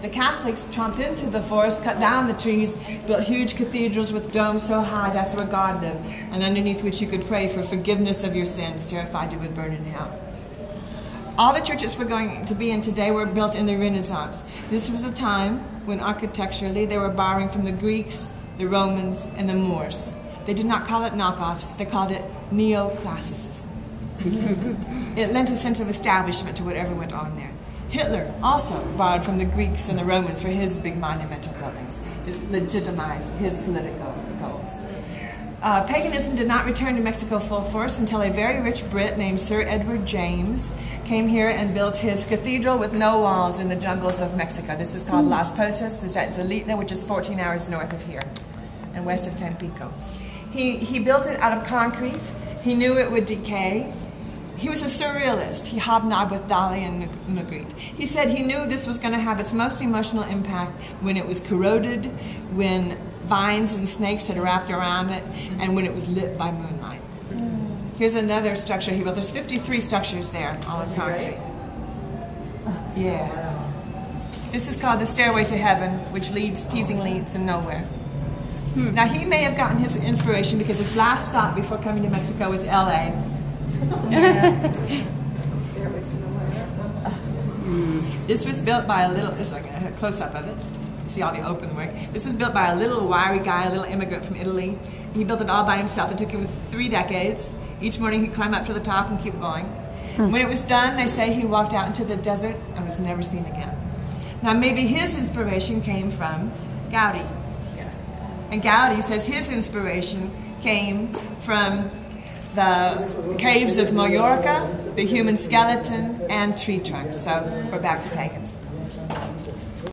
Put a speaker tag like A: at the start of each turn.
A: The Catholics tromped into the forest, cut down the trees, built huge cathedrals with domes so high that's where God lived, and underneath which you could pray for forgiveness of your sins, terrified you would burn in hell. All the churches we're going to be in today were built in the Renaissance. This was a time when architecturally they were borrowing from the Greeks, the Romans, and the Moors. They did not call it knockoffs, they called it neoclassicism. It lent a sense of establishment to whatever went on there. Hitler also borrowed from the Greeks and the Romans for his big monumental buildings. It legitimized his political goals. Paganism did not return to Mexico full force until a very rich Brit named Sir Edward James came here and built his cathedral with no walls in the jungles of Mexico. This is called Las Posas. It's at Zalitla, which is 14 hours north of here and west of Tampico. He built it out of concrete. He knew it would decay. He was a surrealist. He hobnobbed with Dali and Magritte. He said he knew this was going to have its most emotional impact when it was corroded, when vines and snakes had wrapped around it, and when it was lit by moonlight. Here's another structure he built. There's 53 structures there, all in concrete. Yeah. This is called the Stairway to Heaven, which leads teasingly to nowhere. Now, he may have gotten his inspiration because his last stop before coming to Mexico was L.A. This was built by a little, this is like a close-up of it. You see all the open work. This was built by a little wiry guy, a little immigrant from Italy. He built it all by himself. It took him 3 decades. Each morning he'd climb up to the top and keep going. When it was done, they say he walked out into the desert and was never seen again. Now, maybe his inspiration came from Gaudi. And Gaudi says his inspiration came from the caves of Mallorca, the human skeleton, and tree trunks. So we're back to pagan.